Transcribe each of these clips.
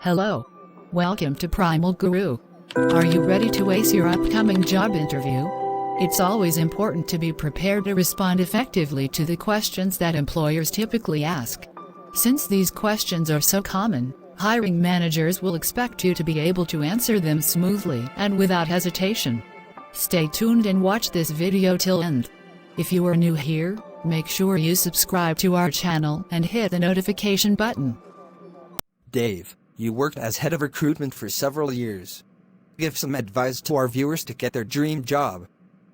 Hello. Welcome to Primal Guru. Are you ready to ace your upcoming job interview? It's always important to be prepared to respond effectively to the questions that employers typically ask. Since these questions are so common, hiring managers will expect you to be able to answer them smoothly and without hesitation. Stay tuned and watch this video till end. If you are new here, make sure you subscribe to our channel and hit the notification button. Dave, you worked as head of recruitment for several years. Give some advice to our viewers to get their dream job.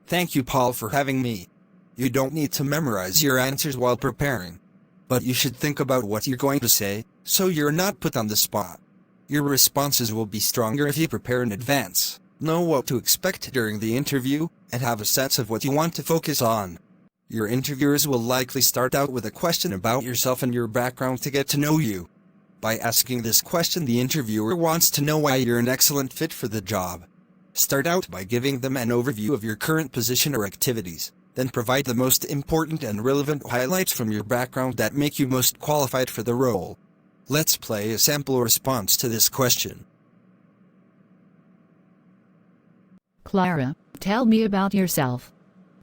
Thank you, Paul, for having me. You don't need to memorize your answers while preparing. But you should think about what you're going to say, so you're not put on the spot. Your responses will be stronger if you prepare in advance, know what to expect during the interview, and have a sense of what you want to focus on. Your interviewers will likely start out with a question about yourself and your background to get to know you. By asking this question, the interviewer wants to know why you're an excellent fit for the job. Start out by giving them an overview of your current position or activities, then provide the most important and relevant highlights from your background that make you most qualified for the role. Let's play a sample response to this question. Clara, tell me about yourself.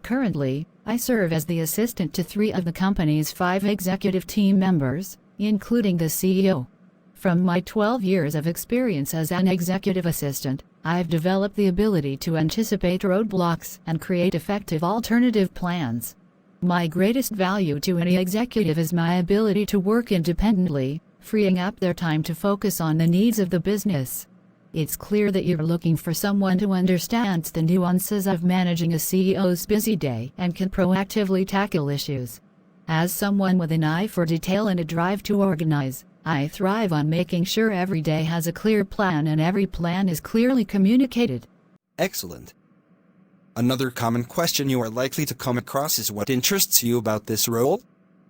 Currently, I serve as the assistant to 3 of the company's 5 executive team members, including the CEO. From my 12 years of experience as an executive assistant, I've developed the ability to anticipate roadblocks and create effective alternative plans. My greatest value to any executive is my ability to work independently, freeing up their time to focus on the needs of the business. It's clear that you're looking for someone who understands the nuances of managing a CEO's busy day and can proactively tackle issues. As someone with an eye for detail and a drive to organize, I thrive on making sure every day has a clear plan and every plan is clearly communicated. Excellent. Another common question you are likely to come across is what interests you about this role?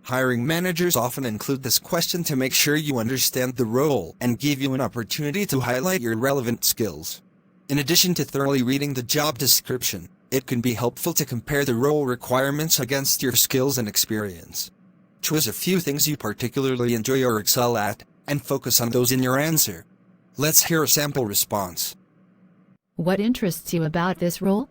Hiring managers often include this question to make sure you understand the role and give you an opportunity to highlight your relevant skills. In addition to thoroughly reading the job description, it can be helpful to compare the role requirements against your skills and experience. Choose a few things you particularly enjoy or excel at, and focus on those in your answer. Let's hear a sample response. What interests you about this role?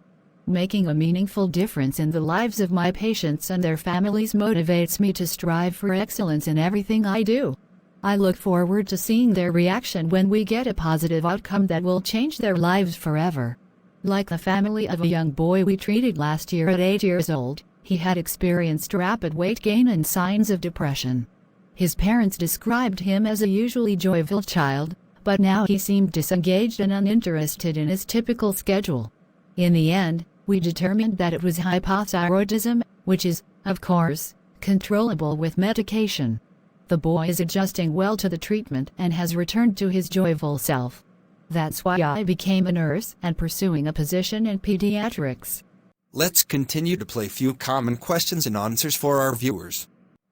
Making a meaningful difference in the lives of my patients and their families motivates me to strive for excellence in everything I do. I look forward to seeing their reaction when we get a positive outcome that will change their lives forever. Like the family of a young boy we treated last year at 8 years old, he had experienced rapid weight gain and signs of depression. His parents described him as a usually joyful child, but now he seemed disengaged and uninterested in his typical schedule. In the end, we determined that it was hypothyroidism, which is, of course, controllable with medication. The boy is adjusting well to the treatment and has returned to his joyful self. That's why I became a nurse and pursuing a position in pediatrics. Let's continue to play few common questions and answers for our viewers.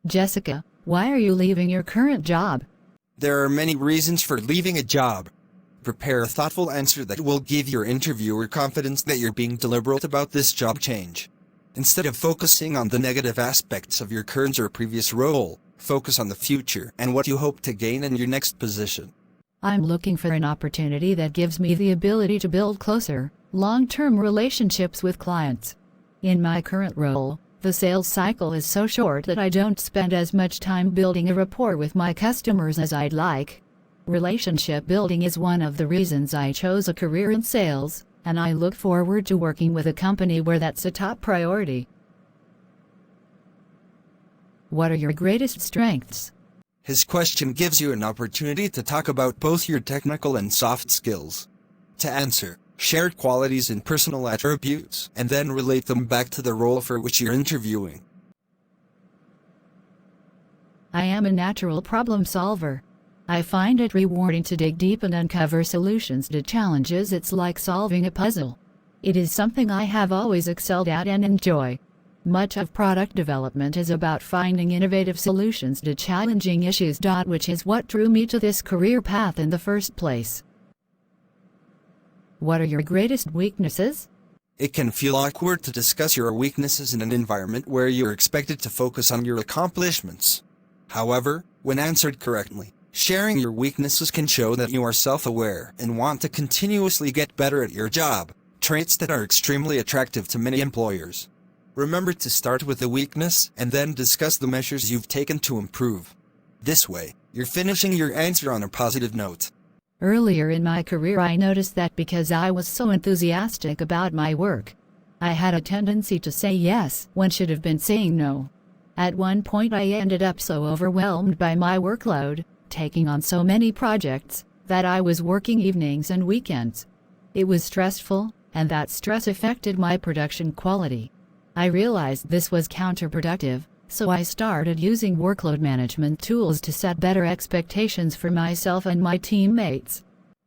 Jessica, why are you leaving your current job? There are many reasons for leaving a job. Prepare a thoughtful answer that will give your interviewer confidence that you're being deliberate about this job change. Instead of focusing on the negative aspects of your current or previous role, focus on the future and what you hope to gain in your next position. I'm looking for an opportunity that gives me the ability to build closer, long-term relationships with clients. In my current role, the sales cycle is so short that I don't spend as much time building a rapport with my customers as I'd like. Relationship building is one of the reasons I chose a career in sales, and I look forward to working with a company where that's a top priority. What are your greatest strengths? His question gives you an opportunity to talk about both your technical and soft skills. To answer, share qualities and personal attributes, and then relate them back to the role for which you're interviewing. I am a natural problem solver. I find it rewarding to dig deep and uncover solutions to challenges. It's like solving a puzzle. It is something I have always excelled at and enjoy. Much of product development is about finding innovative solutions to challenging issues, which is what drew me to this career path in the first place. What are your greatest weaknesses? It can feel awkward to discuss your weaknesses in an environment where you're expected to focus on your accomplishments. However, when answered correctly, Sharing your weaknesses can show that you are self-aware and want to continuously get better at your job, traits that are extremely attractive to many employers. Remember to start with the weakness and then discuss the measures you've taken to improve. This way, you're finishing your answer on a positive note. Earlier in my career, I noticed that because I was so enthusiastic about my work, I had a tendency to say yes when should have been saying no. At one point, I ended up so overwhelmed by my workload, taking on so many projects, that I was working evenings and weekends. It was stressful, and that stress affected my production quality. I realized this was counterproductive, so I started using workload management tools to set better expectations for myself and my teammates.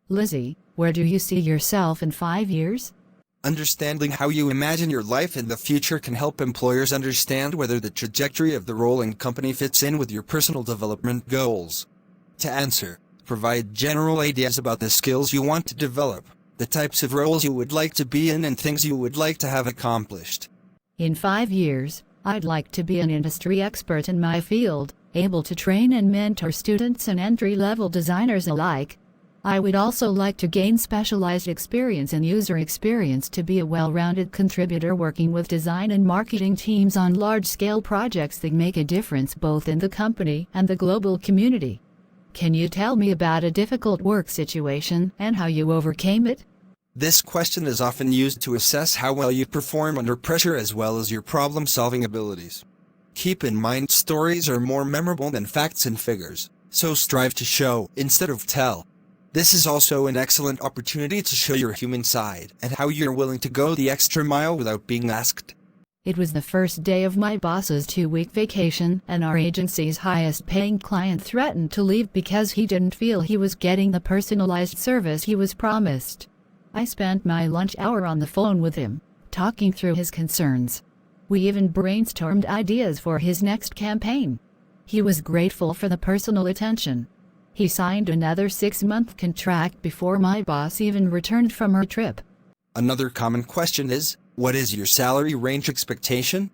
Lizzie, where do you see yourself in 5 years? Understanding how you imagine your life in the future can help employers understand whether the trajectory of the role and company fits in with your personal development goals. To answer, provide general ideas about the skills you want to develop, the types of roles you would like to be in, and things you would like to have accomplished. In 5 years, I'd like to be an industry expert in my field, able to train and mentor students and entry-level designers alike. I would also like to gain specialized experience in user experience to be a well-rounded contributor working with design and marketing teams on large-scale projects that make a difference both in the company and the global community. Can you tell me about a difficult work situation and how you overcame it? This question is often used to assess how well you perform under pressure as well as your problem-solving abilities. Keep in mind, stories are more memorable than facts and figures, so strive to show instead of tell. This is also an excellent opportunity to show your human side and how you're willing to go the extra mile without being asked. It was the first day of my boss's 2-week vacation, and our agency's highest-paying client threatened to leave because he didn't feel he was getting the personalized service he was promised. I spent my lunch hour on the phone with him, talking through his concerns. We even brainstormed ideas for his next campaign. He was grateful for the personal attention. He signed another 6-month contract before my boss even returned from her trip. Another common question is, what is your salary range expectation?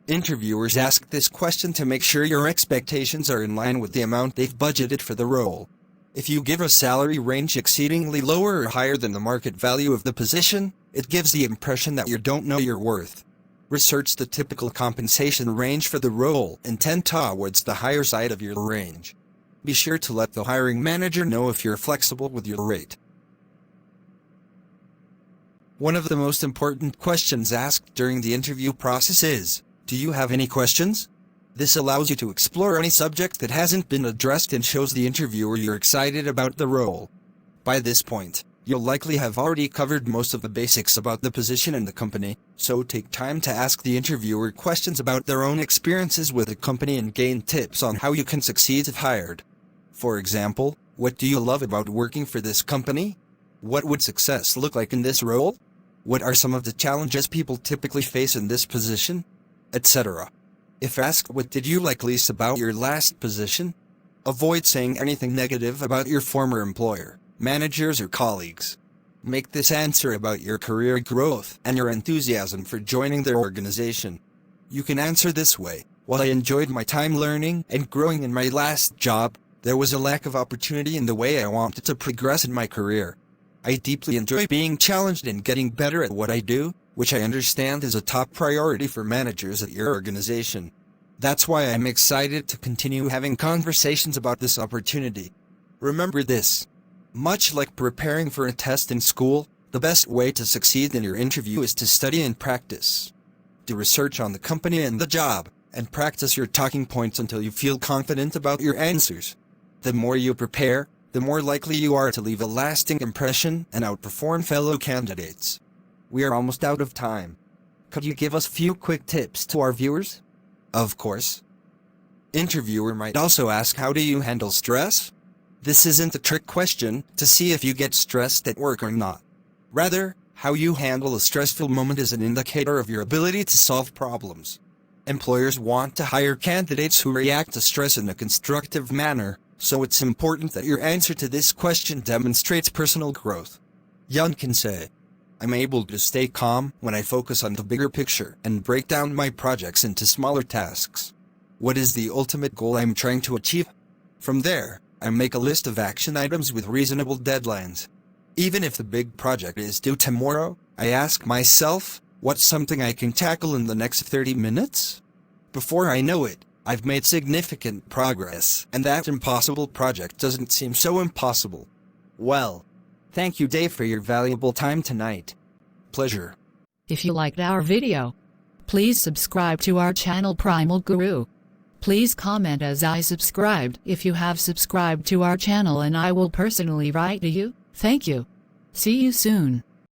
Interviewers ask this question to make sure your expectations are in line with the amount they've budgeted for the role. If you give a salary range exceedingly lower or higher than the market value of the position, it gives the impression that you don't know your worth. Research the typical compensation range for the role and tend towards the higher side of your range. Be sure to let the hiring manager know if you're flexible with your rate. One of the most important questions asked during the interview process is, do you have any questions? This allows you to explore any subject that hasn't been addressed and shows the interviewer you're excited about the role. By this point, you'll likely have already covered most of the basics about the position and the company, so take time to ask the interviewer questions about their own experiences with the company and gain tips on how you can succeed if hired. For example, what do you love about working for this company? What would success look like in this role? What are some of the challenges people typically face in this position? Etc. If asked what did you like least about your last position? Avoid saying anything negative about your former employer, managers or colleagues. Make this answer about your career growth and your enthusiasm for joining their organization. You can answer this way, while I enjoyed my time learning and growing in my last job, there was a lack of opportunity in the way I wanted to progress in my career. I deeply enjoy being challenged and getting better at what I do, which I understand is a top priority for managers at your organization. That's why I'm excited to continue having conversations about this opportunity. Remember this. Much like preparing for a test in school, the best way to succeed in your interview is to study and practice. Do research on the company and the job, and practice your talking points until you feel confident about your answers. The more you prepare, the more likely you are to leave a lasting impression and outperform fellow candidates. We are almost out of time. Could you give us a few quick tips to our viewers? Of course. Interviewer might also ask, how do you handle stress? This isn't a trick question to see if you get stressed at work or not. Rather, how you handle a stressful moment is an indicator of your ability to solve problems. Employers want to hire candidates who react to stress in a constructive manner, so it's important that your answer to this question demonstrates personal growth. Young can say, I'm able to stay calm when I focus on the bigger picture and break down my projects into smaller tasks. What is the ultimate goal I'm trying to achieve? From there, I make a list of action items with reasonable deadlines. Even if the big project is due tomorrow, I ask myself, what's something I can tackle in the next 30 minutes? Before I know it, I've made significant progress, and that impossible project doesn't seem so impossible. Well, thank you, Dave, for your valuable time tonight. Pleasure. If you liked our video, please subscribe to our channel Primal Guru. Please comment as I subscribed if you have subscribed to our channel, and I will personally write to you. Thank you. See you soon.